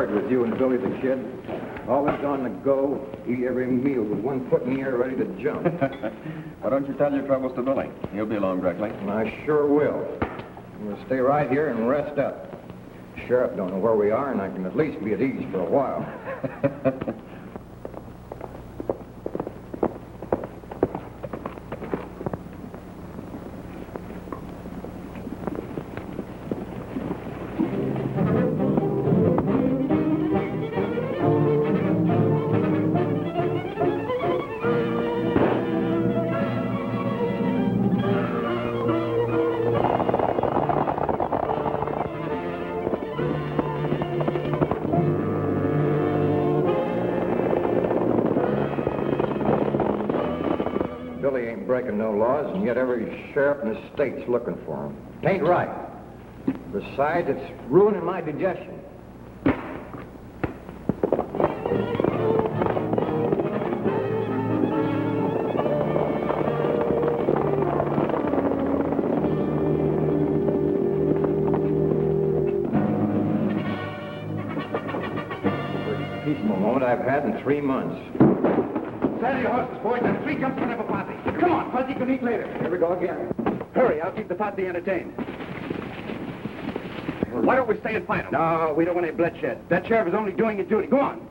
hard with you and Billy the Kid. Always on the go, eat every meal with one foot in the air ready to jump. Why don't you tell your troubles to Billy? He'll be along directly. And I sure will. I'm going to stay right here and rest up. The sheriff don't know where we are, and I can at least be at ease for a while. Billy ain't breaking no laws, and yet every sheriff in the state's looking for him. It ain't right. Besides, it's ruining my digestion. First peaceful moment I've had in 3 months. Saddle your horses, boys, and 3 jumps whenever Fozzie. Come on, Fozzie can eat later. Here we go again. Hurry, I'll keep the Fozzie entertained. Why don't we stay and fight him? No, we don't want any bloodshed. That sheriff is only doing his duty. Go on.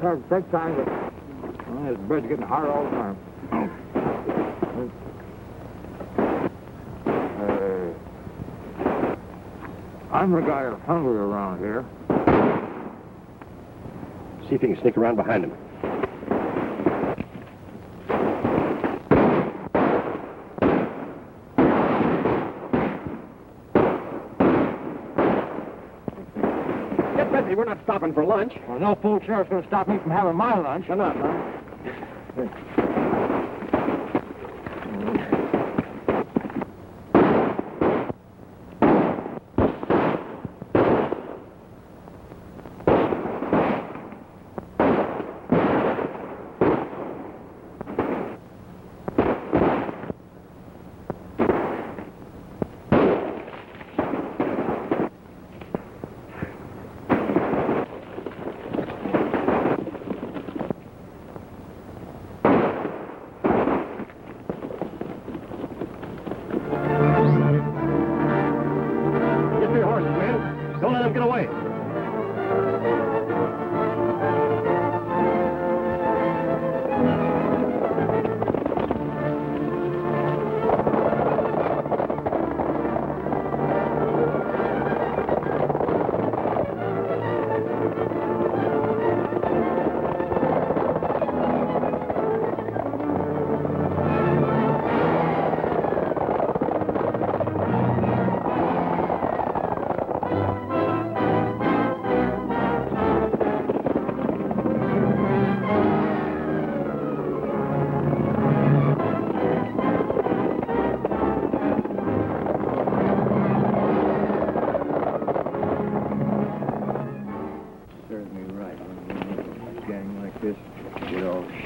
Can't take time, but this bread's getting hard all the time. I'm the guy who's hungry around here. See if you can sneak around behind him. We're not stopping for lunch. Well, no fool sheriff's going to stop me from having my lunch. Shut up, huh?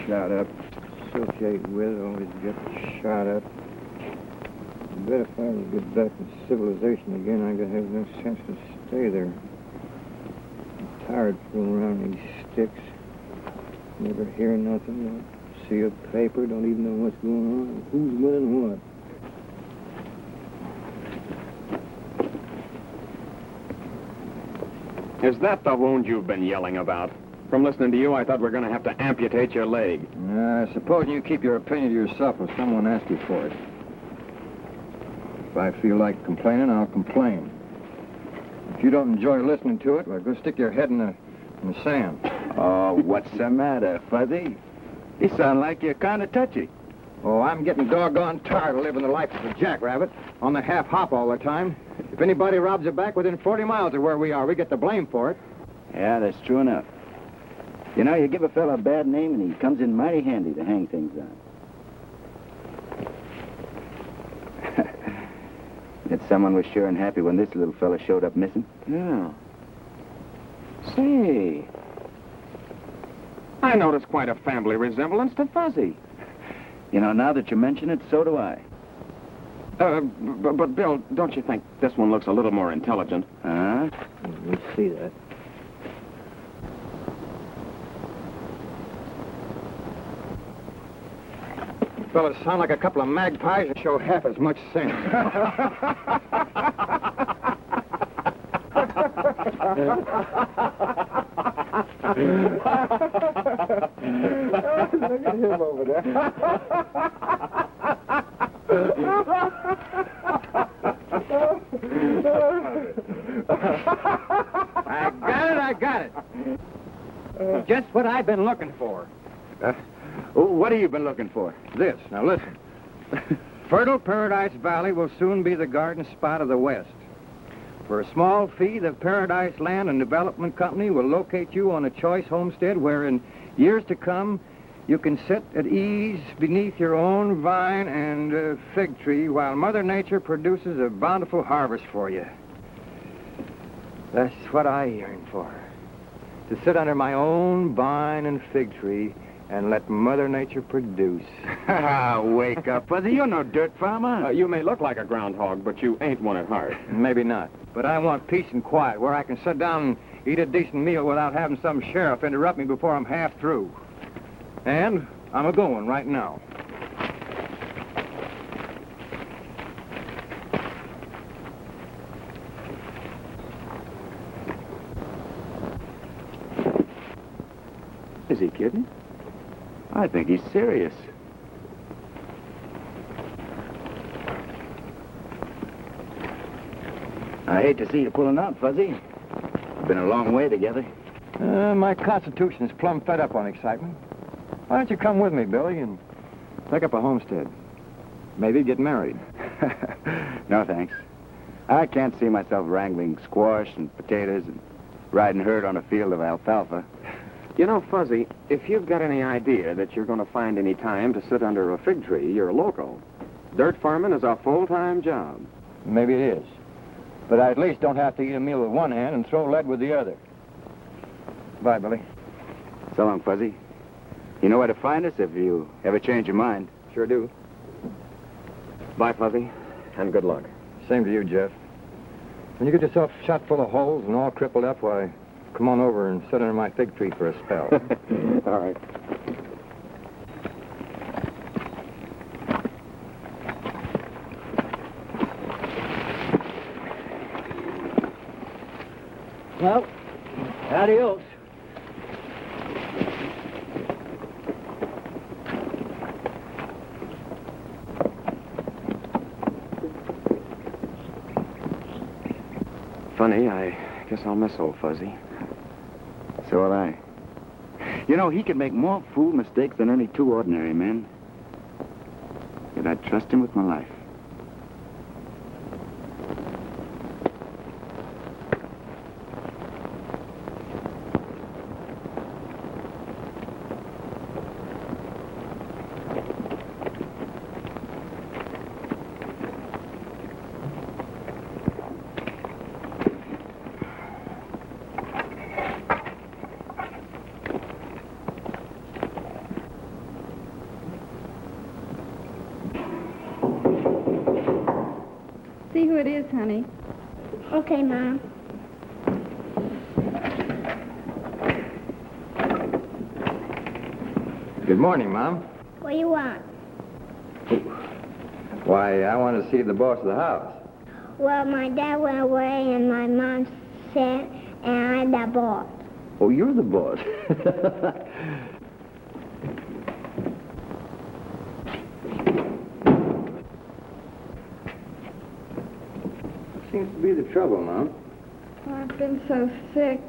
Shot up, associate with, always get shot up. I bet if I ever get back in civilization again, I gotta have no sense to stay there. I'm tired fooling around these sticks. Never hear nothing, don't see a paper, don't even know what's going on, who's winning what. Is that the wound you've been yelling about? From listening to you, I thought we were going to have to amputate your leg. Suppose you keep your opinion to yourself if someone asks you for it. If I feel like complaining, I'll complain. If you don't enjoy listening to it, well, go stick your head in the sand. Oh, what's the matter, Fuzzy? You sound like you're kind of touchy. Oh, I'm getting doggone tired of living the life of a jackrabbit, on the half-hop all the time. If anybody robs a bank within 40 miles of where we are, we get the blame for it. Yeah, that's true enough. You know, you give a fella a bad name and he comes in mighty handy to hang things on. That someone was sure and happy when this little fella showed up missing. Yeah. Say, I noticed quite a family resemblance to Fuzzy. You know, now that you mention it, so do I. But Bill, don't you think this one looks a little more intelligent? Huh? Let's see that. Fellas sound like a couple of magpies and show half as much sense. Look at him over there. I got it. Just what I've been looking for. What have you been looking for? This. Now listen. Fertile Paradise Valley will soon be the garden spot of the West. For a small fee, the Paradise Land and Development Company will locate you on a choice homestead where in years to come you can sit at ease beneath your own vine and fig tree while Mother Nature produces a bountiful harvest for you. That's what I yearn for. To sit under my own vine and fig tree and let Mother Nature produce. Wake up, Fuzzy. You're no dirt farmer. You may look like a groundhog, but you ain't one at heart. Maybe not. But I want peace and quiet where I can sit down and eat a decent meal without having some sheriff interrupt me before I'm half through. And I'm a-going right now. Is he kidding? I think he's serious. I hate to see you pulling out, Fuzzy. Been a long way together. My constitution's plumb fed up on excitement. Why don't you come with me, Billy, and pick up a homestead? Maybe get married. No, thanks. I can't see myself wrangling squash and potatoes and riding herd on a field of alfalfa. You know, Fuzzy, if you've got any idea that you're going to find any time to sit under a fig tree, you're loco. Dirt farming is a full-time job. Maybe it is. But I at least don't have to eat a meal with one hand and throw lead with the other. Bye, Billy. So long, Fuzzy. You know where to find us if you ever change your mind. Sure do. Bye, Fuzzy, and good luck. Same to you, Jeff. When you get yourself shot full of holes and all crippled up, why, come on over and sit under my fig tree for a spell. All right. Well, adios. Funny, I guess I'll miss old Fuzzy. So will I. You know, he could make more fool mistakes than any two ordinary men. Yet I'd trust him with my life. See who it is, honey. Okay, Mom. Good morning, Mom. What do you want? Why, I want to see the boss of the house. Well, my dad went away and my mom said, and I'm the boss. Oh, you're the boss. Seems to be the trouble, Mom. Oh, I've been so sick.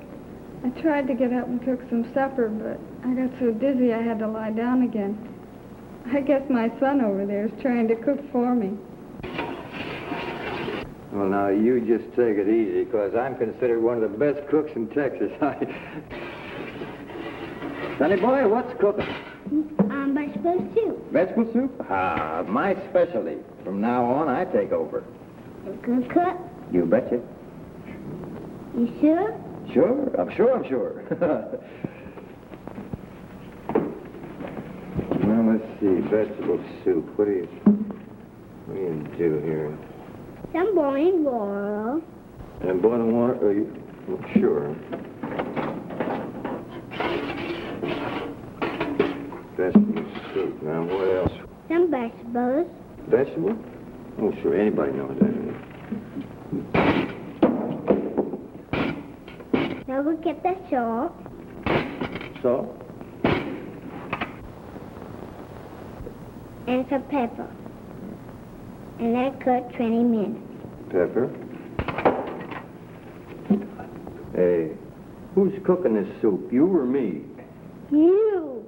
I tried to get up and cook some supper, but I got so dizzy I had to lie down again. I guess my son over there is trying to cook for me. Well, now, you just take it easy, because I'm considered one of the best cooks in Texas. Sonny boy, what's cooking? Vegetable soup. Vegetable soup? Ah, my specialty. From now on, I take over. You good cook? You betcha. You sure? Sure, I'm sure. Well, let's see, vegetable soup. What do you do here? Some boiling water. And boiling water? Well, sure. Vegetable soup. Now, what else? Some vegetables. Vegetable? Oh, sure. Anybody knows that. Now we get the salt. Salt? And some pepper. And let it cook 20 minutes. Pepper. Hey, who's cooking this soup? You or me? You.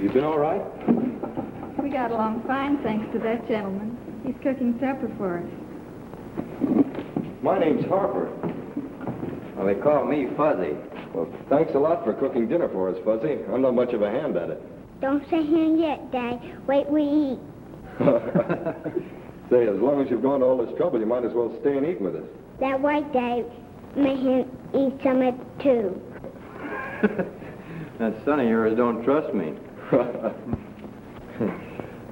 You been all right? We got along fine, thanks to that gentleman. He's cooking supper for us. My name's Harper. Well, they call me Fuzzy. Well, thanks a lot for cooking dinner for us, Fuzzy. I'm not much of a hand at it. Don't say him yet, Dad. Wait, we eat. Say, as long as you've gone to all this trouble, you might as well stay and eat with us. That white Dad made him eat some of it too. That son of yours don't trust me.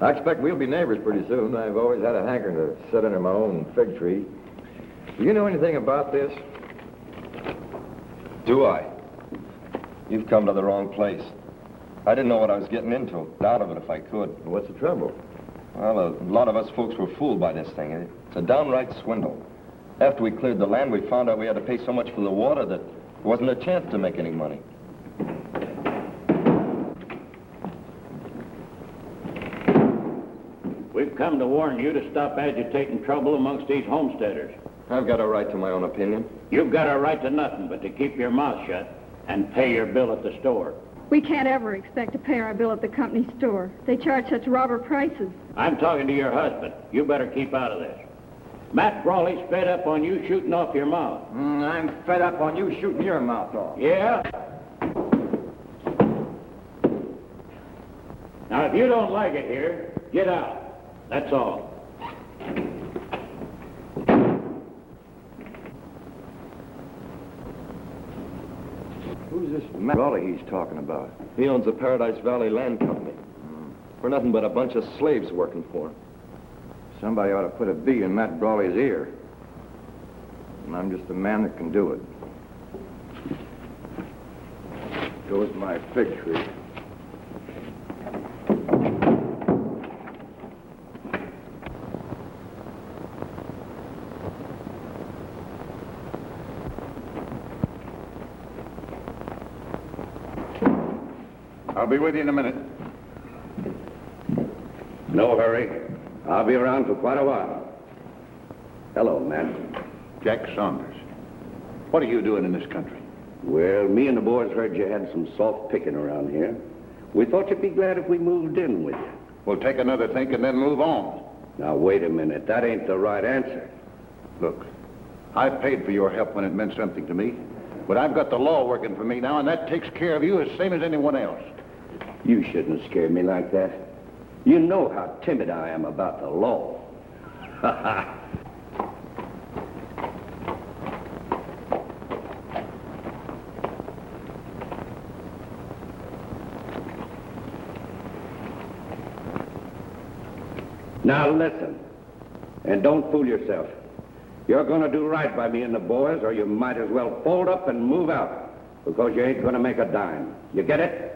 I expect we'll be neighbors pretty soon. I've always had a hankering to sit under my own fig tree. Do you know anything about this? Do I? You've come to the wrong place. I didn't know what I was getting into. Out of it if I could. What's the trouble? Well, a lot of us folks were fooled by this thing. It's a downright swindle. After we cleared the land, we found out we had to pay so much for the water that there wasn't a chance to make any money. We've come to warn you to stop agitating trouble amongst these homesteaders. I've got a right to my own opinion. You've got a right to nothing but to keep your mouth shut and pay your bill at the store. We can't ever expect to pay our bill at the company store. They charge such robber prices. I'm talking to your husband. You better keep out of this. Matt Brawley's fed up on you shooting off your mouth. I'm fed up on you shooting your mouth off. Yeah? Now, if you don't like it here, get out. That's all. Who's this Matt Raleigh he's talking about? He owns the Paradise Valley Land Company. We're nothing but a bunch of slaves working for him. Somebody ought to put a bee in Matt Brawley's ear. And I'm just the man that can do it. Goes my fig tree. I'll be with you in a minute. No hurry. I'll be around for quite a while. Hello, Matt. Jack Saunders. What are you doing in this country? Well, me and the boys heard you had some soft picking around here. We thought you'd be glad if we moved in with you. We'll take another think and then move on. Now, wait a minute. That ain't the right answer. Look, I paid for your help when it meant something to me. But I've got the law working for me now, and that takes care of you as same as anyone else. You shouldn't scare me like that. You know how timid I am about the law. Now listen, and don't fool yourself. You're going to do right by me and the boys, or you might as well fold up and move out, because you ain't going to make a dime. You get it?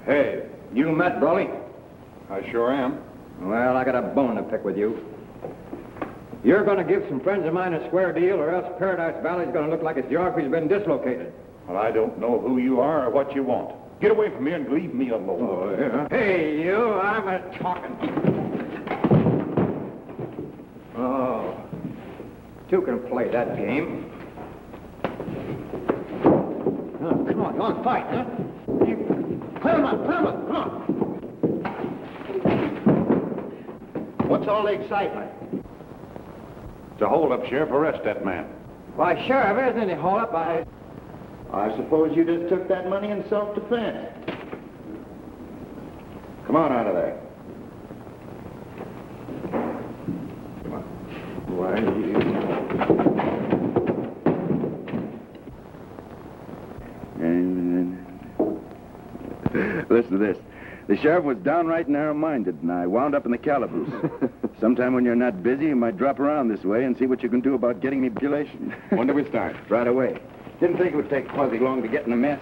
Hey, you Matt Brawley? I sure am. Well, I got a bone to pick with you. You're going to give some friends of mine a square deal, or else Paradise Valley's going to look like its geography's been dislocated. Well, I don't know who you are or what you want. Get away from me and leave me alone. Oh, yeah? Hey, you, I'm a talking. Oh, two can play that game. Oh, come on, fight, huh? Clear him up, come on. What's all the excitement? It's a hold-up, Sheriff. Arrest that man. Why, Sheriff, there's any hold-up. I suppose you just took that money in self-defense. Come on out of there. Why, Listen to this. The sheriff was downright narrow-minded, and I wound up in the calaboose. Sometime when you're not busy, you might drop around this way and see what you can do about getting me population. When do we start? Right away. Didn't think it would take Fuzzy long to get in a mess.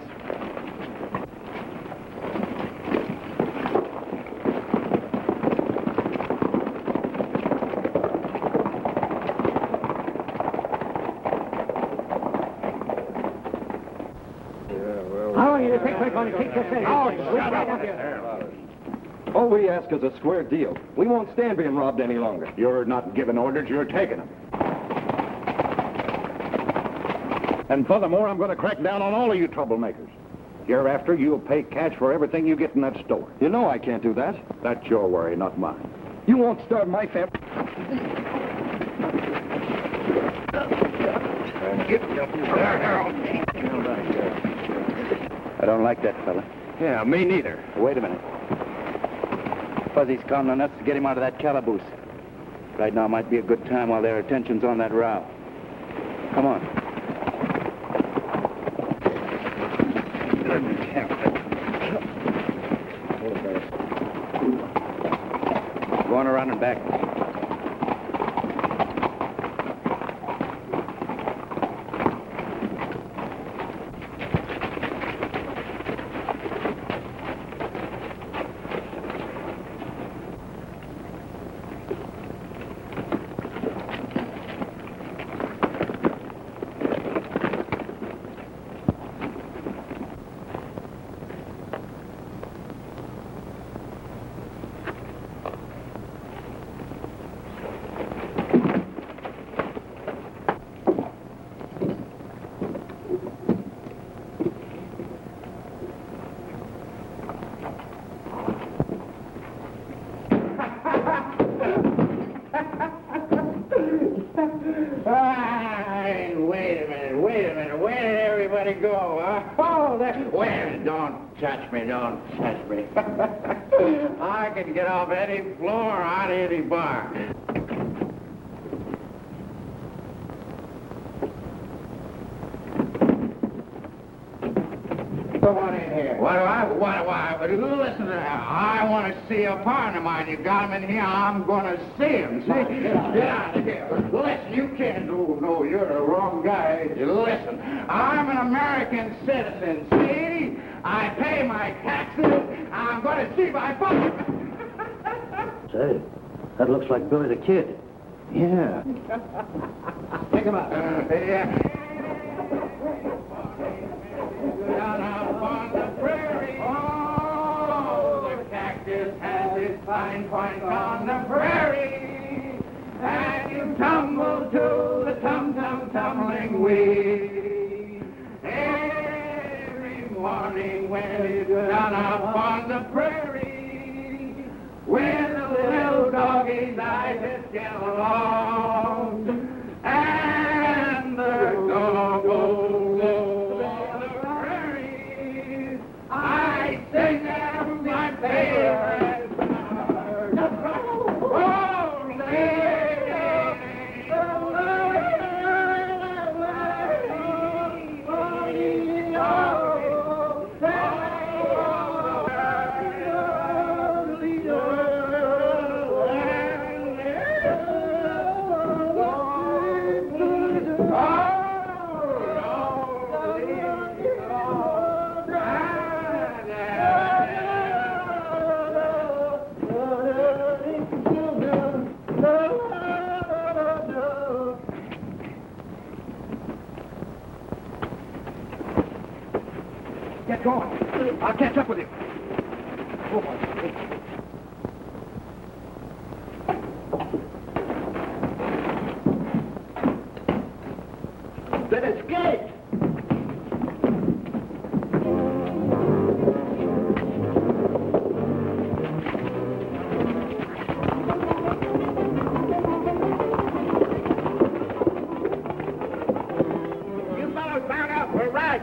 How long do you think we're going to keep this thing? All we ask is a square deal. We won't stand being robbed any longer. You're not giving orders, you're taking them. And furthermore, I'm going to crack down on all of you troublemakers. Hereafter, you'll pay cash for everything you get in that store. You know I can't do that. That's your worry, not mine. You won't starve my family. I don't like that fella. Yeah, me neither. Wait a minute. Fuzzy's counting on us to get him out of that calaboose. Right now might be a good time while their attention's on that row. Come on. Go on around and back. Wait a minute. Where did everybody go, huh? Oh, well, don't touch me. I can get off any floor out of any bar. Come on in here. What do I? Listen to that. I want to see a partner of mine. You got him in here, I'm going to see him. See? Get out of here. Listen, you can't. No, you're the wrong guy. Listen, I'm an American citizen, see? I pay my taxes. I'm going to see my father. Say, that looks like Billy the Kid. Yeah. Pick him up. Yeah. Down up on the prairie, oh, the cactus has its fine points on the prairie, and you tumble to the tumbling weed. Every morning when it's down up on the prairie, when the little doggy's eyes just get along, and the dog goes. I sing them my favorite song. Oh, Get going. I'll catch up with you. Oh, boy. Then escape! You fellows bound up. We're right.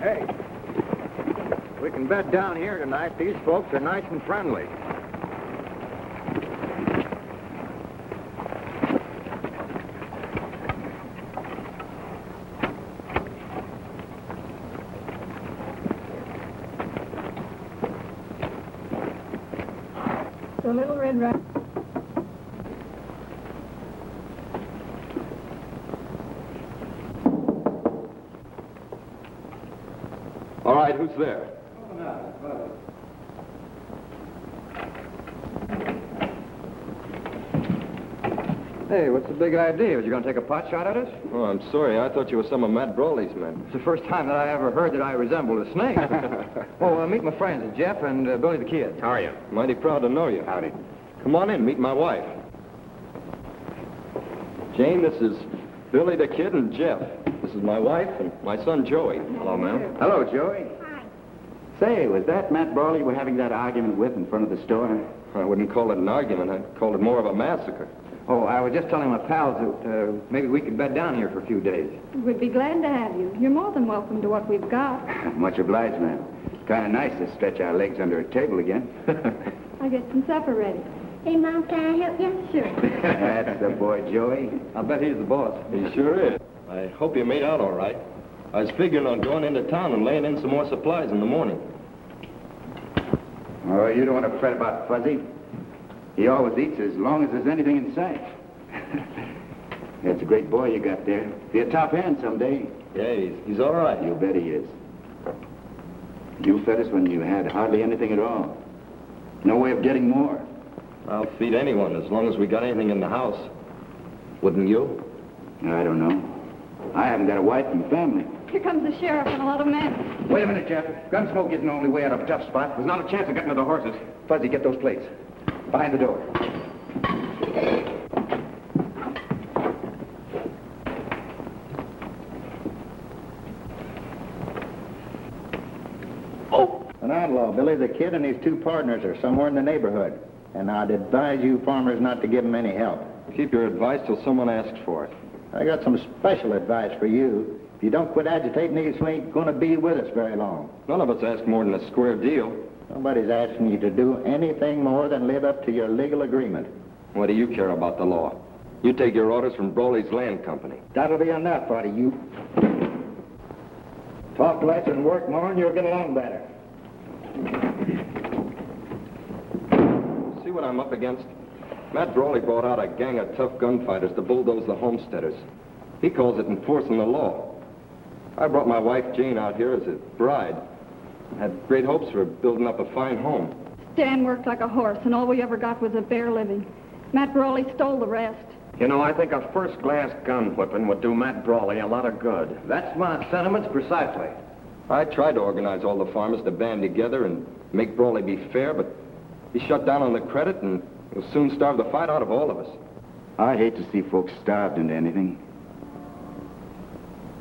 Hey, we can bed down here tonight. These folks are nice and friendly. The Little Red Riding. All right, who's there? Hey, what's the big idea? Was you going to take a pot shot at us? Oh, I'm sorry. I thought you were some of Matt Brawley's men. It's the first time that I ever heard that I resembled a snake. Oh, meet my friends, Jeff and Billy the Kid. How are you? Mighty proud to know you. Howdy. Come on in, meet my wife. Jane, this is Billy the Kid and Jeff. This is my wife and my son Joey. Hello, ma'am. Hello, Joey. Say, was that Matt Brawley you were having that argument with in front of the store? I wouldn't call it an argument. I'd call it more of a massacre. Oh, I was just telling my pals that maybe we could bed down here for a few days. We'd be glad to have you. You're more than welcome to what we've got. Much obliged, ma'am. Kind of nice to stretch our legs under a table again. I'll get some supper ready. Hey, Mom, can I help you? Sure. That's the boy, Joey. I'll bet he's the boss. He sure is. I hope you made out all right. I was figuring on going into town and laying in some more supplies in the morning. Oh, you don't want to fret about Fuzzy. He always eats as long as there's anything in sight. That's a great boy you got there. Be a top hand someday. Yeah, he's all right. You bet he is. You fed us when you had hardly anything at all. No way of getting more. I'll feed anyone as long as we got anything in the house. Wouldn't you? I don't know. I haven't got a wife and family. Here comes the sheriff and a lot of men. Wait a minute, Jeff. Gunsmoke isn't the only way out of a tough spot. There's not a chance of getting to the horses. Fuzzy, get those plates. Behind the door. An outlaw, Billy the Kid, and his two partners are somewhere in the neighborhood. And I'd advise you farmers not to give them any help. Keep your advice till someone asks for it. I got some special advice for you. If you don't quit agitating, these ain't going to be with us very long. None of us ask more than a square deal. Nobody's asking you to do anything more than live up to your legal agreement. What do you care about the law? You take your orders from Brawley's Land Company. That'll be enough out of you. Talk less and work more, and you'll get along better. See what I'm up against? Matt Brawley brought out a gang of tough gunfighters to bulldoze the homesteaders. He calls it enforcing the law. I brought my wife Jane out here as a bride. Had great hopes for building up a fine home. Stan worked like a horse, and all we ever got was a bare living. Matt Brawley stole the rest. You know, I think a first-class gun whipping would do Matt Brawley a lot of good. That's my sentiments precisely. I tried to organize all the farmers to band together and make Brawley be fair, but he shut down on the credit and will soon starve the fight out of all of us. I hate to see folks starved into anything.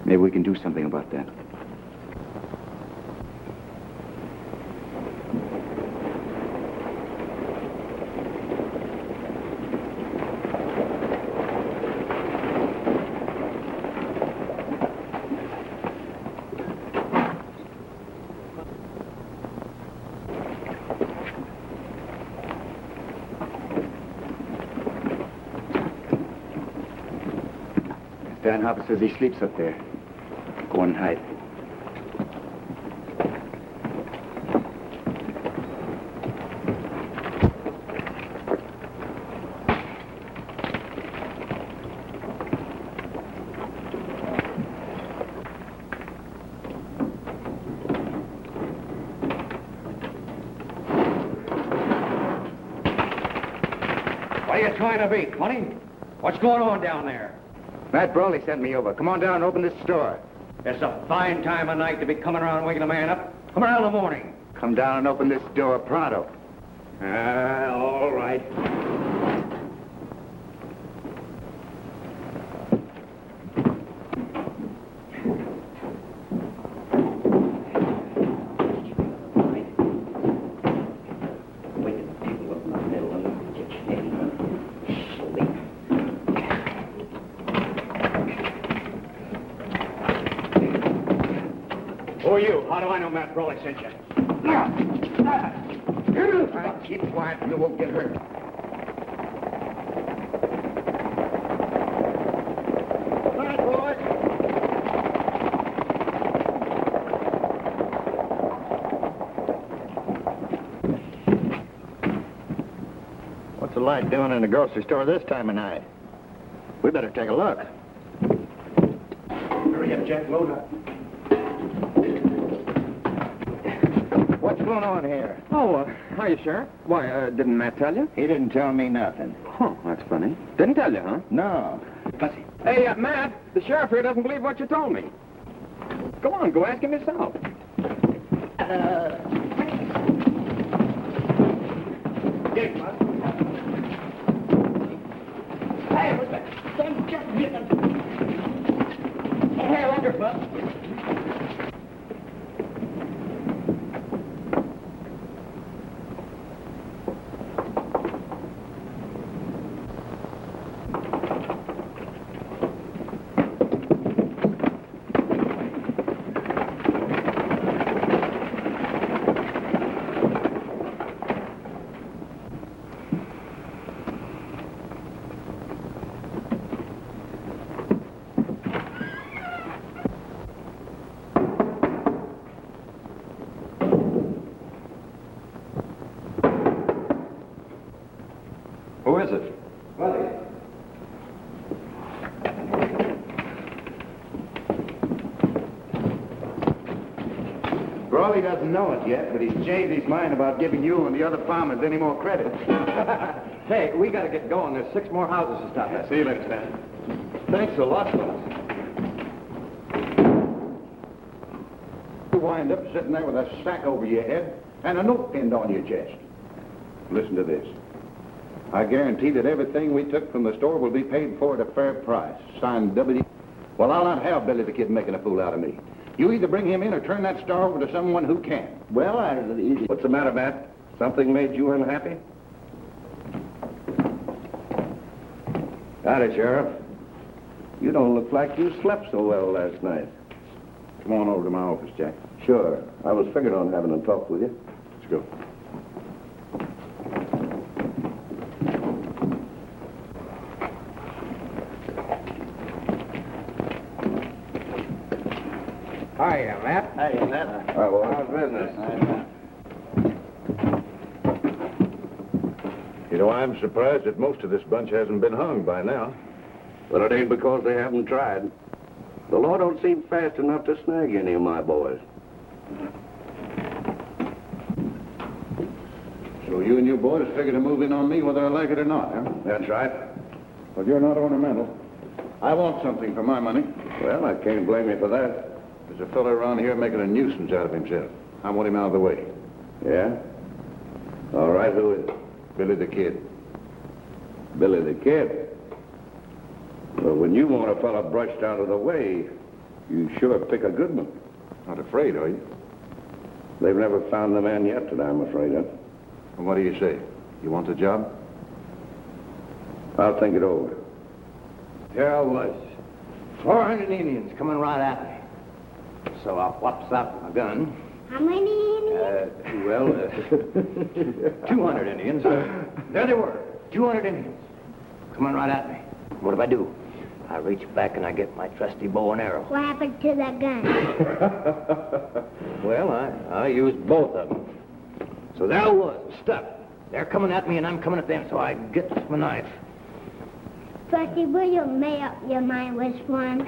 Maybe we can do something about that. Dan Harper says he sleeps up there. Go on and hide. What are you trying to be, Connie? What's going on down there? Matt Brawley sent me over. Come on down and open this store. It's a fine time of night to be coming around waking a man up. Come around in the morning. Come down and open this door pronto. All right. Who are you? How do I know Matt Brawley sent you? Keep quiet, you won't get hurt. All right, boys. What's the light doing in the grocery store this time of night? We better take a look. Hurry up, Jack. Load up. What's going on here? Oh, hiya, Sheriff. Why, didn't Matt tell you? He didn't tell me nothing. Huh, that's funny. Didn't tell you, huh? No. Fuzzy. Hey, Matt, the sheriff here doesn't believe what you told me. Go on, go ask him yourself. Get him, Buzz. Hey, what's that? Don't just get him. Hey, under, Buzz. Who is it? Brawley doesn't know it yet, but he's changed his mind about giving you and the other farmers any more credit. Hey, we got to get going. There's 6 more houses to stop at. See you later, Stan. Thanks a lot, fellas. You wind up sitting there with a sack over your head and a note pinned on your chest. Listen to this. I guarantee that everything we took from the store will be paid for at a fair price. Signed W. Well, I'll not have Billy the Kid making a fool out of me. You either bring him in or turn that store over to someone who can. Well, What's the matter, Matt? Something made you unhappy? Howdy, Sheriff. You don't look like you slept so well last night. Come on over to my office, Jack. Sure. I was figuring on having a talk with you. Let's go. Hiya, Matt. Hey, Matt. All right, well, how's business? You know, I'm surprised that most of this bunch hasn't been hung by now. But it ain't because they haven't tried. The law don't seem fast enough to snag any of my boys. So you and your boys figure to move in on me whether I like it or not, huh? That's right. Well, you're not ornamental. I want something for my money. Well, I can't blame you for that. There's a fellow around here making a nuisance out of himself. I want him out of the way. Yeah? All right, who is it? Billy the Kid. Billy the Kid. Well, when you want a fella brushed out of the way, you sure pick a good one. Not afraid, are you? They've never found the man yet that I'm afraid of. Well, what do you say? You want the job? I'll think it over. There I was. 400 Indians coming right at me. So I whops out my gun. How many Indians? 200 Indians. There they were. 200 Indians coming right at me. What do? I reach back and I get my trusty bow and arrow. What happened to the gun? Well, I used both of them. So there I was, stuck. They're coming at me and I'm coming at them, so I gets my knife. Frosty, will you make up your mind which one?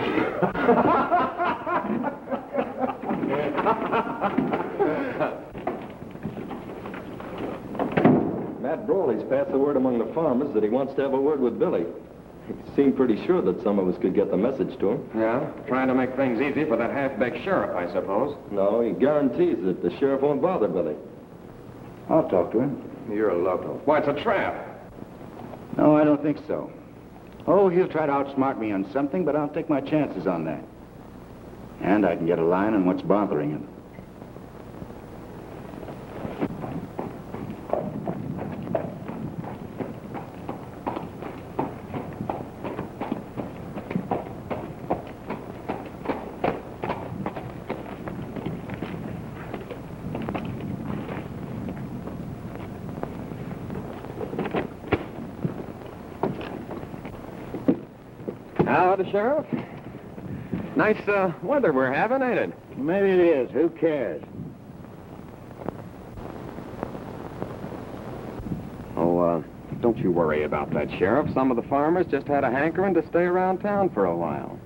Matt Brawley's passed the word among the farmers that he wants to have a word with Billy. He seemed pretty sure that some of us could get the message to him. Yeah, trying to make things easy for that half-baked sheriff, I suppose. No, he guarantees that the sheriff won't bother Billy. I'll talk to him. You're a local. Why, it's a trap. No, I don't think so. Oh, he'll try to outsmart me on something, but I'll take my chances on that. And I can get a line on what's bothering him. Howdy, Sheriff. Nice weather we're having, ain't it? Maybe it is. Who cares? Oh, don't you worry about that, Sheriff. Some of the farmers just had a hankering to stay around town for a while.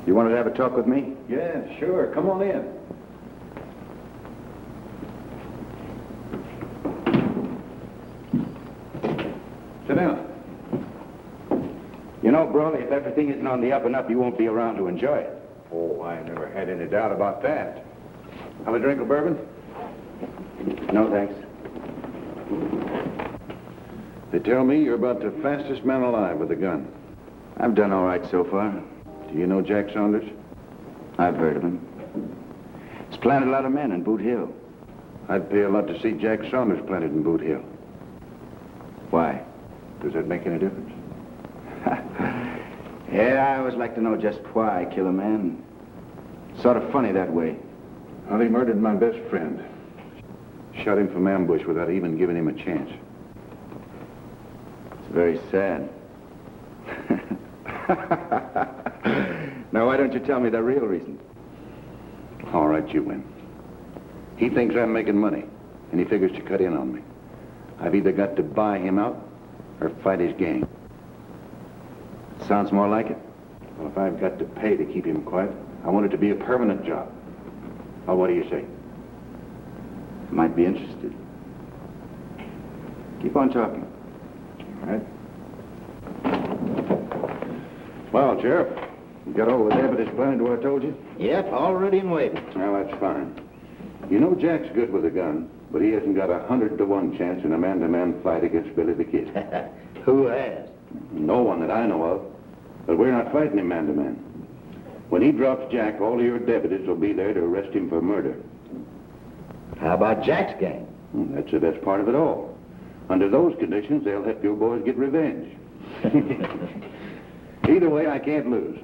You wanted to have a talk with me? Yeah, sure. Come on in. Sit down. You know, Brawley, if everything isn't on the up and up, you won't be around to enjoy it. Oh, I never had any doubt about that. Have a drink of bourbon? No, thanks. They tell me you're about the fastest man alive with a gun. I've done all right so far. Do you know Jack Saunders? I've heard of him. He's planted a lot of men in Boot Hill. I'd pay a lot to see Jack Saunders planted in Boot Hill. Why? Does that make any difference? Yeah, I always like to know just why I kill a man. Sort of funny that way. Well, he murdered my best friend. Shot him from ambush without even giving him a chance. It's very sad. Now, why don't you tell me the real reason? All right, you win. He thinks I'm making money, and he figures to cut in on me. I've either got to buy him out or fight his gang. Sounds more like it. Well, if I've got to pay to keep him quiet, I want it to be a permanent job. Well, what do you say? Might be interested. Keep on talking. All right. Well, Sheriff, you got all the evidence planted what I told you? Yep, all ready and waiting. Well, that's fine. You know Jack's good with a gun, but he hasn't got 100-to-1 chance in a man-to-man fight against Billy the Kid. Who has? No one that I know of. But we're not fighting him man-to-man. When he drops Jack, all of your deputies will be there to arrest him for murder. How about Jack's gang? That's the best part of it all. Under those conditions, they'll help your boys get revenge. Either way, I can't lose.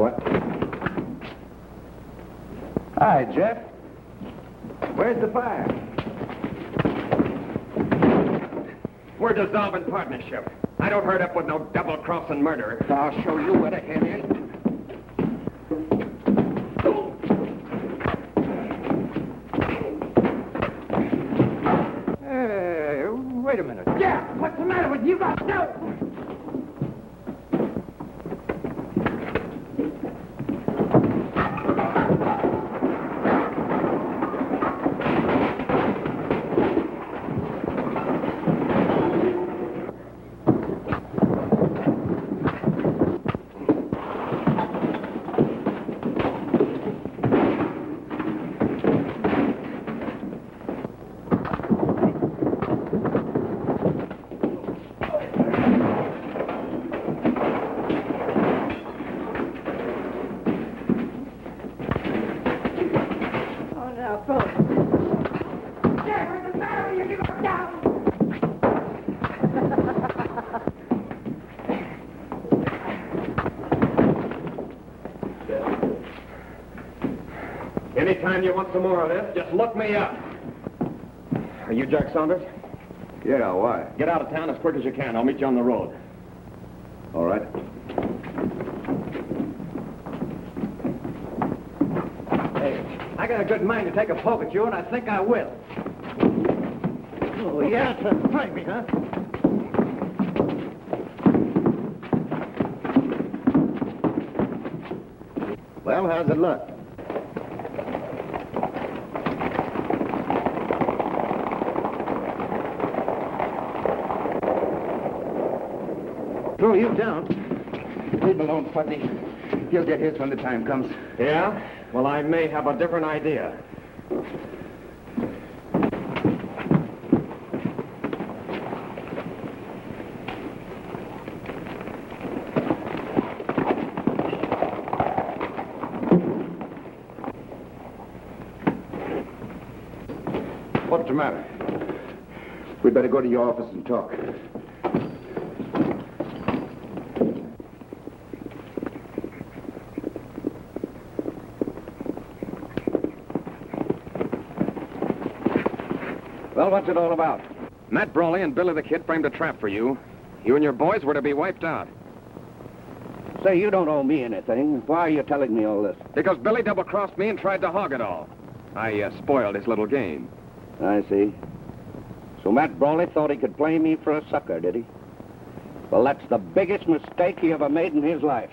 boy. Hi, Jeff. Where's the fire? We're dissolving partnership. I don't hurt up with no double-crossing murderer. I'll show you where the head is. Hey, wait a minute. Yeah, what's the matter with you? No! Anytime you want some more of this, just look me up. Are you Jack Saunders? Yeah, why? Get out of town as quick as you can. I'll meet you on the road. All right. Hey, I got a good mind to take a poke at you, and I think I will. Oh, yeah, to find me, huh? Well, how's it look? Throw you down. Leave him alone, Fuzzy. He'll get his when the time comes. Yeah? Well, I may have a different idea. What's the matter? We'd better go to your office and talk. Well, what's it all about? Matt Brawley and Billy the Kid framed a trap for you. You and your boys were to be wiped out. Say, you don't owe me anything. Why are you telling me all this? Because Billy double-crossed me and tried to hog it all. I spoiled his little game. I see. So Matt Brawley thought he could play me for a sucker, did he? Well, that's the biggest mistake he ever made in his life.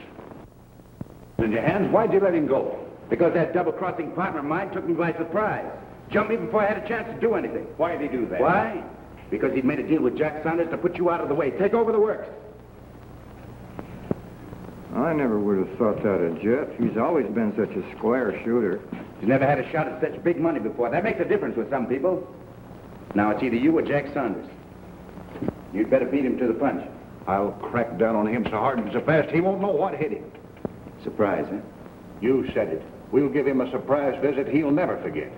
In your hands, why'd you let him go? Because that double-crossing partner of mine took me by surprise. Jumped me before I had a chance to do anything. Why did he do that? Why? Because he'd made a deal with Jack Saunders to put you out of the way. Take over the works. I never would have thought that of Jeff. He's always been such a square shooter. He's never had a shot at such big money before. That makes a difference with some people. Now it's either you or Jack Saunders. You'd better beat him to the punch. I'll crack down on him so hard and so fast he won't know what hit him. Surprise, huh? You said it. We'll give him a surprise visit he'll never forget.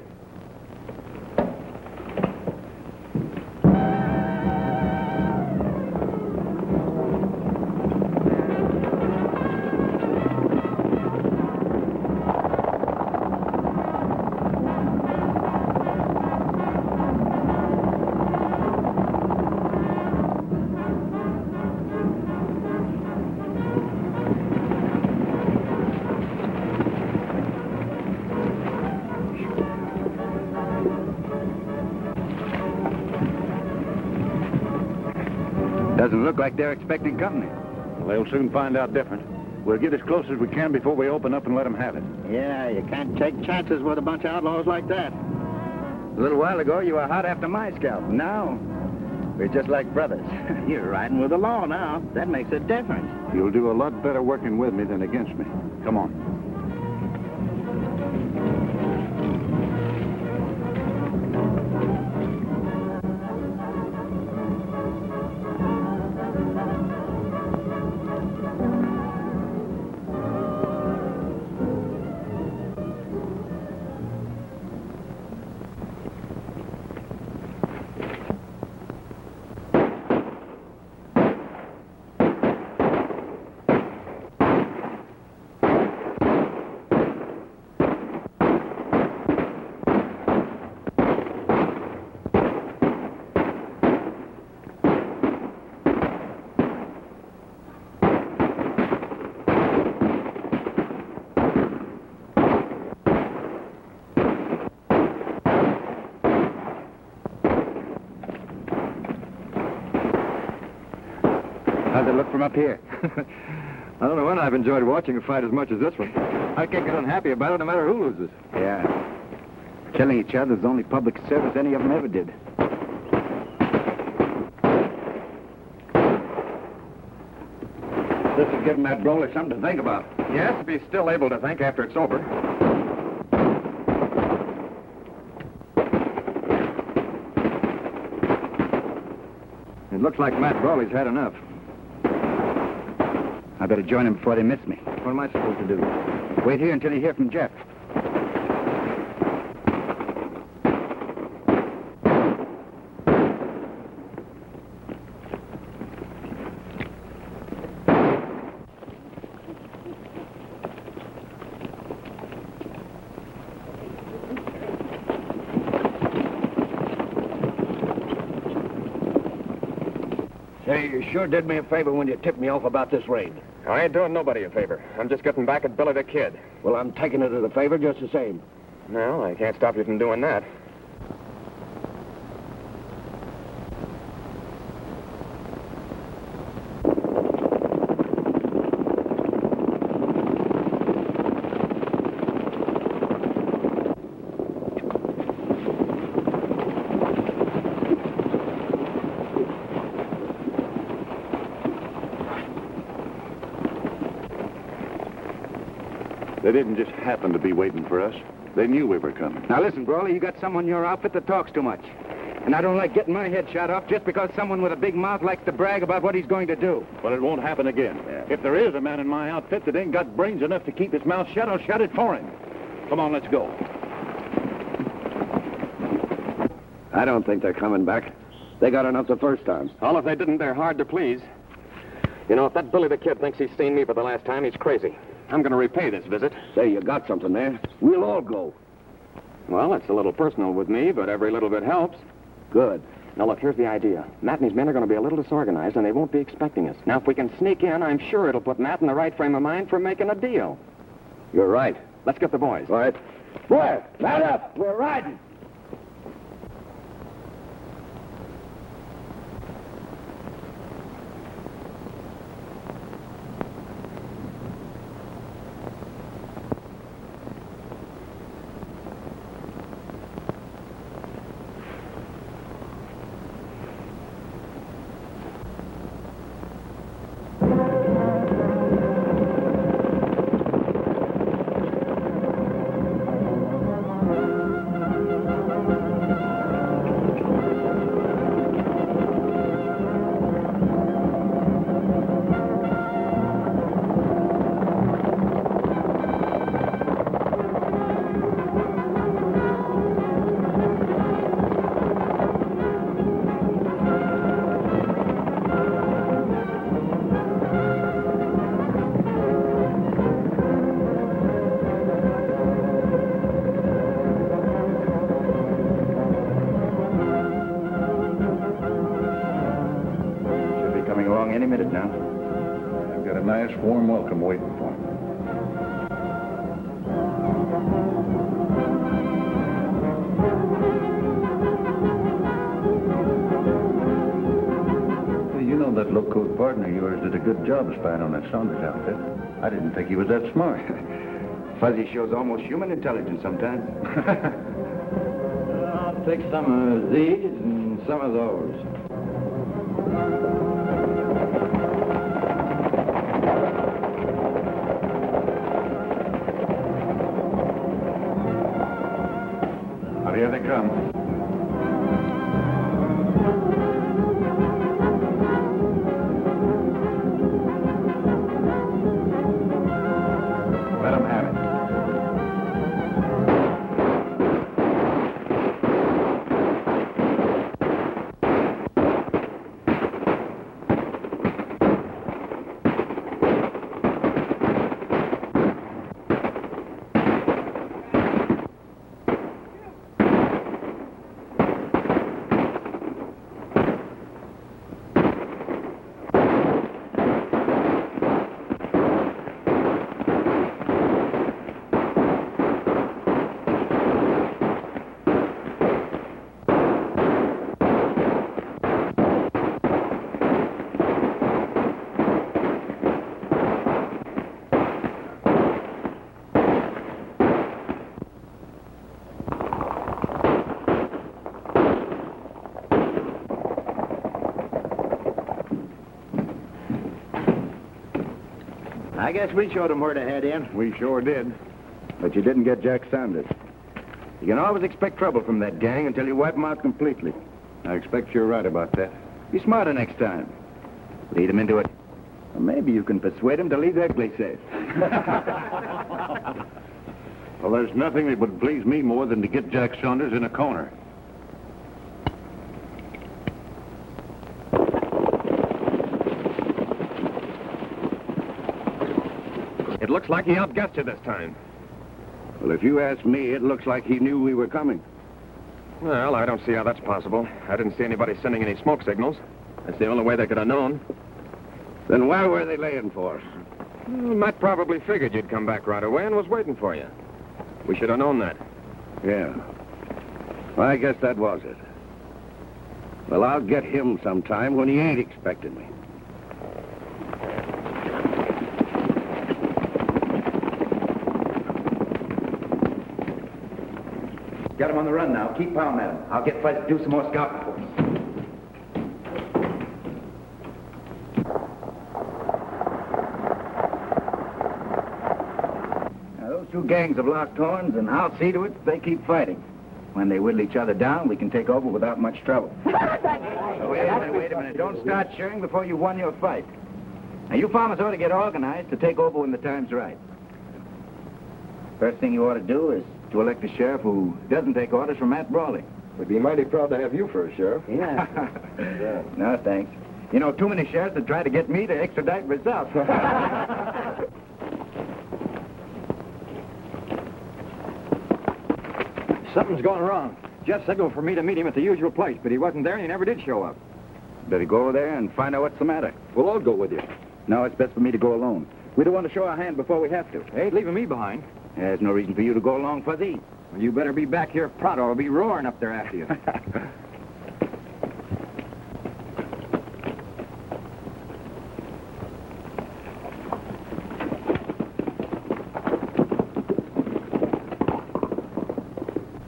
Doesn't look like they're expecting company. Well, they'll soon find out different. We'll get as close as we can before we open up and let them have it. Yeah, you can't take chances with a bunch of outlaws like that. A little while ago, you were hot after my scalp. Now, we're just like brothers. You're riding with the law now. That makes a difference. You'll do a lot better working with me than against me. Come on. How's it look from up here? I don't know when I've enjoyed watching a fight as much as this one. I can't get unhappy about it no matter who loses. Yeah. Killing each other is the only public service any of them ever did. This is giving that Broly something to think about. Yes, if he's still able to think after it's over. It looks like Matt Brawley's had enough. I better join him before they miss me. What am I supposed to do? Wait here until you hear from Jeff. Say, you sure did me a favor when you tipped me off about this raid. I ain't doing nobody a favor. I'm just getting back at Billy the Kid. Well, I'm taking it as a favor just the same. No, I can't stop you from doing that. They didn't just happen to be waiting for us. They knew we were coming. Now listen, Brawley, you got someone in your outfit that talks too much. And I don't like getting my head shot off just because someone with a big mouth likes to brag about what he's going to do. But it won't happen again. If there is a man in my outfit that ain't got brains enough to keep his mouth shut, I'll shut it for him. Come on, let's go. I don't think they're coming back. They got enough the first time. All if they didn't, they're hard to please. You know, if that Billy the Kid thinks he's seen me for the last time, he's crazy. I'm going to repay this visit. Say, you got something there. We'll all go. Well, it's a little personal with me, but every little bit helps. Good. Now, look, here's the idea. Matt and his men are going to be a little disorganized, and they won't be expecting us. Now, if we can sneak in, I'm sure it'll put Matt in the right frame of mind for making a deal. You're right. Let's get the boys. All right. Boy, mount up. We're riding. Any minute now. I've got a nice, warm welcome waiting for him. Hey, you know that low-coat partner of yours did a good job spying on that Saunders outfit. I didn't think he was that smart. Fuzzy shows almost human intelligence sometimes. I'll take some of these and some of those. Here they come. Let them have it. I guess we showed them where to head in. We sure did. But you didn't get Jack Saunders. You can always expect trouble from that gang until you wipe them out completely. I expect you're right about that. Be smarter next time. Lead them into it. Or maybe you can persuade them to leave Egley safe. Well, there's nothing that would please me more than to get Jack Saunders in a corner. It looks like he outguessed you this time. Well, if you ask me, it looks like he knew we were coming. Well, I don't see how that's possible. I didn't see anybody sending any smoke signals. That's the only way they could have known. Then why were they laying for us? Well, Matt probably figured you'd come back right away and was waiting for you. We should have known that. Yeah. Well, I guess that was it. Well, I'll get him sometime when he ain't expecting me. Got them on the run now. Keep pounding at them. I'll get Fuzzy to do some more scouting for us. Now, those two gangs have locked horns, and I'll see to it that they keep fighting. When they whittle each other down, we can take over without much trouble. Wait a minute. Don't start cheering before you've won your fight. Now, you farmers ought to get organized to take over when the time's right. First thing you ought to do is to elect a sheriff who doesn't take orders from Matt Brawley. We'd be mighty proud to have you for a sheriff. Yeah. No, thanks. You know, too many sheriffs would try to get me to extradite myself. Something's going wrong. Jeff signaled for me to meet him at the usual place, but he wasn't there and he never did show up. Better go over there and find out what's the matter. We'll all go with you. No, it's best for me to go alone. We don't want to show our hand before we have to. Hey, leaving me behind. There's no reason for you to go along, Fuzzy. Well, you better be back here pronto. I'll be roaring up there after you.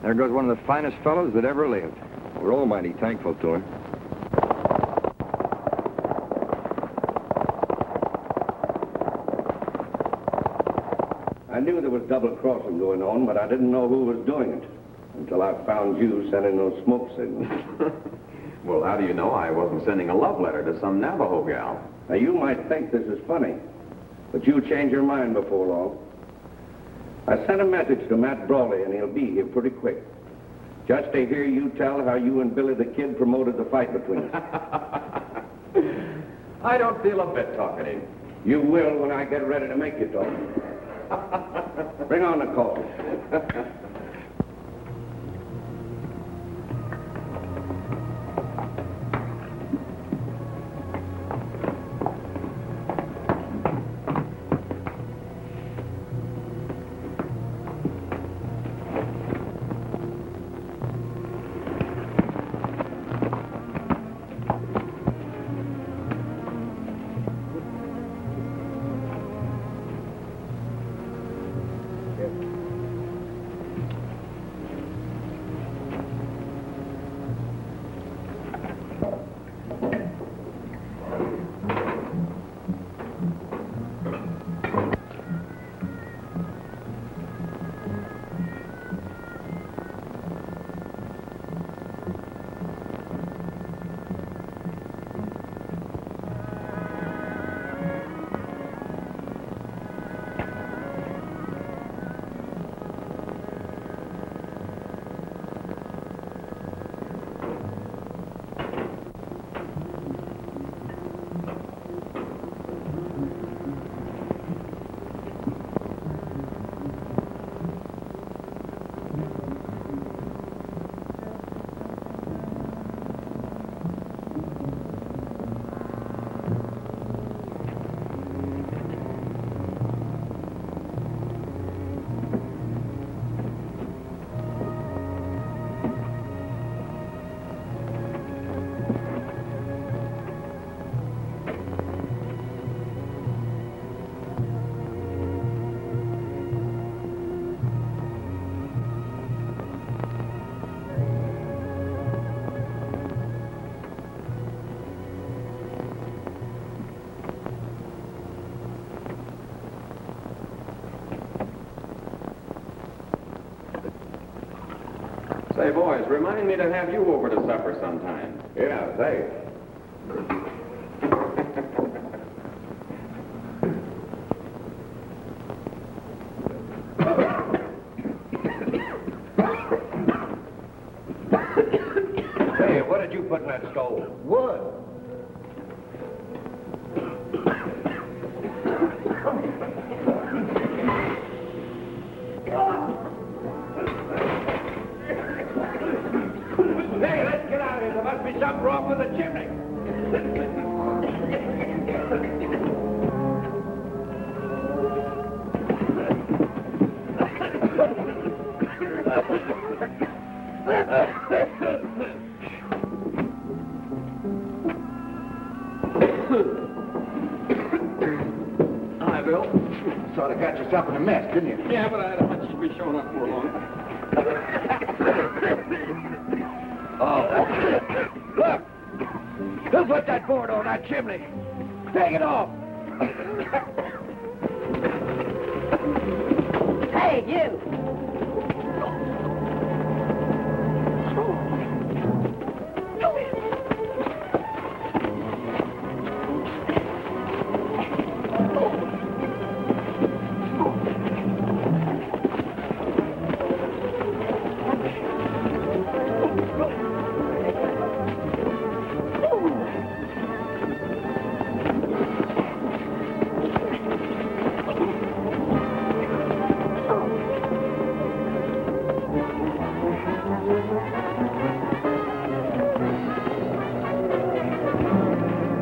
There goes one of the finest fellows that ever lived. We're all mighty thankful to him. I knew there was double crossing going on, but I didn't know who was doing it until I found you sending those smoke signals. Well, how do you know I wasn't sending a love letter to some Navajo gal? Now, you might think this is funny, but you'll change your mind before long. I sent a message to Matt Brawley, and he'll be here pretty quick. Just to hear you tell how you and Billy the Kid promoted the fight between us. I don't feel a bit talkative. You will when I get ready to make you talk. Bring on the coffee. Say, boys, remind me to have you over to supper sometime. Yeah, thanks. Hey, what did you put in that stove? Wood. Hey, let's get out of here. There must be something wrong with the chimney. Hi, Bill. Sort of got yourself in a mess, didn't you? Yeah, but I had a hunch you'd be showing up for long. Oh. Look! Who put that board on that chimney? Take it off! Hey, you!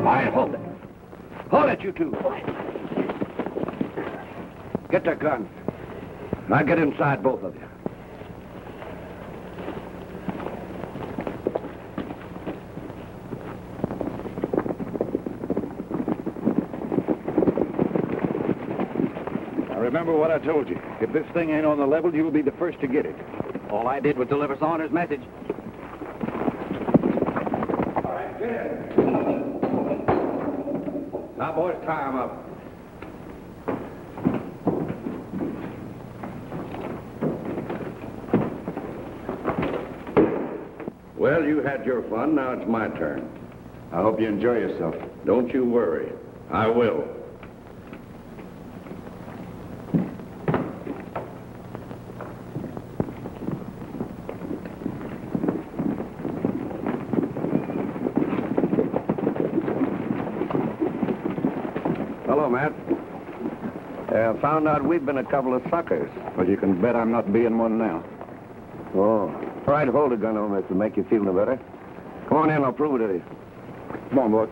Mind, hold it. Hold it, you two. Get their guns. Now get inside, both of you. Now remember what I told you. If this thing ain't on the level, you'll be the first to get it. All I did was deliver Saunders' message. All right, get in. Now, boys, tie him up. Well, you had your fun. Now it's my turn. I hope you enjoy yourself. Don't you worry. I will. Hello, Matt. Found out we've been a couple of suckers. But you can bet I'm not being one now. Oh. All right, hold the gun on this to make you feel no better. Come on in, I'll prove it to you. Come on, boy.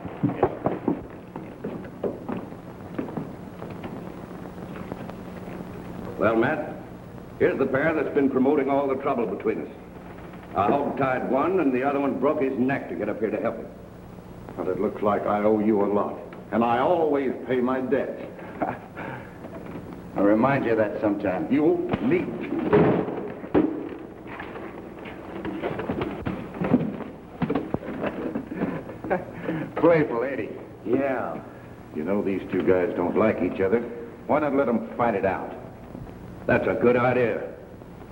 Well, Matt, here's the pair that's been promoting all the trouble between us. I hog-tied one, and the other one broke his neck to get up here to help him. But it looks like I owe you a lot. And I always pay my debts. I'll remind you of that sometime. You meet. Playful, Eddie. Yeah. You know these two guys don't like each other. Why not let them fight it out? That's a good idea.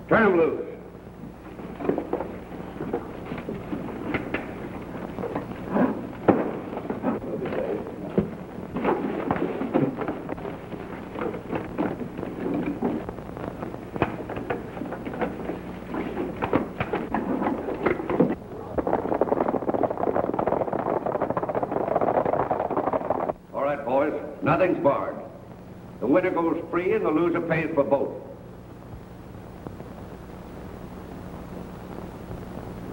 Turn him loose. All right, boys. Nothing's barred. The winner goes free and the loser pays for both.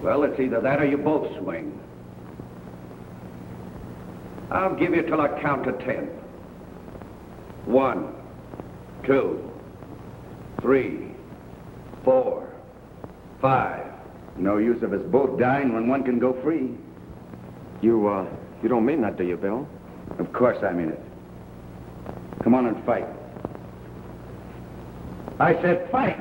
Well, it's either that or you both swing. I'll give you till I count to 10. 1, 2, 3, 4, 5. No use of us both dying when one can go free. You don't mean that, do you, Bill? Of course I mean it. Come on and fight. I said fight!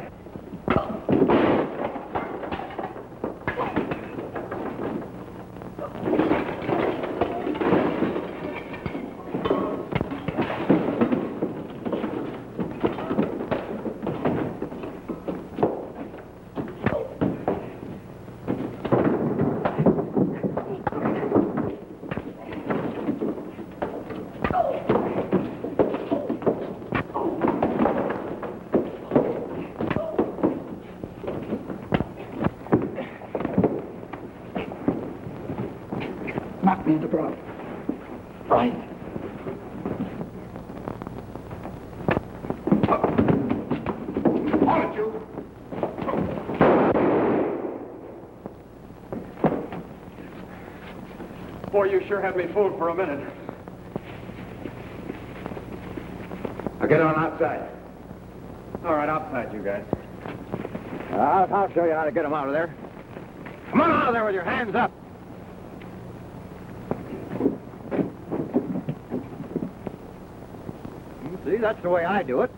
boy, you sure had me fooled for a minute. Now get on outside. All right, outside, you guys. I'll show you how to get them out of there. Come on out of there with your hands up. See, that's the way I do it.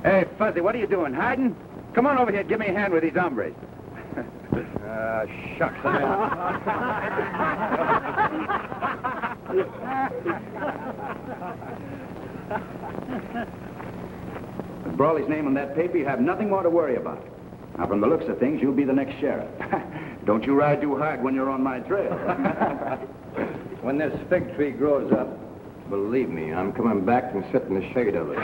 Hey, Fuzzy, what are you doing, hiding? Come on over here, give me a hand with these hombres. Shucks. With Brawley's name on that paper, you have nothing more to worry about. Now, from the looks of things, you'll be the next sheriff. Don't you ride too hard when you're on my trail. When this fig tree grows up, believe me, I'm coming back and sit in the shade of it.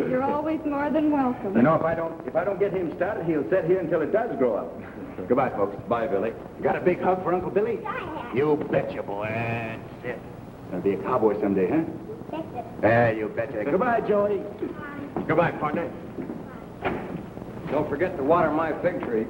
You're always more than welcome. You know, if I don't get him started, he'll sit here until it does grow up. Goodbye, folks. Bye, Billy. You got a big hug for Uncle Billy? You betcha, boy. That's it. Gonna be a cowboy someday, huh? You betcha. Goodbye, Joey. Goodbye, partner. Don't forget to water my fig tree.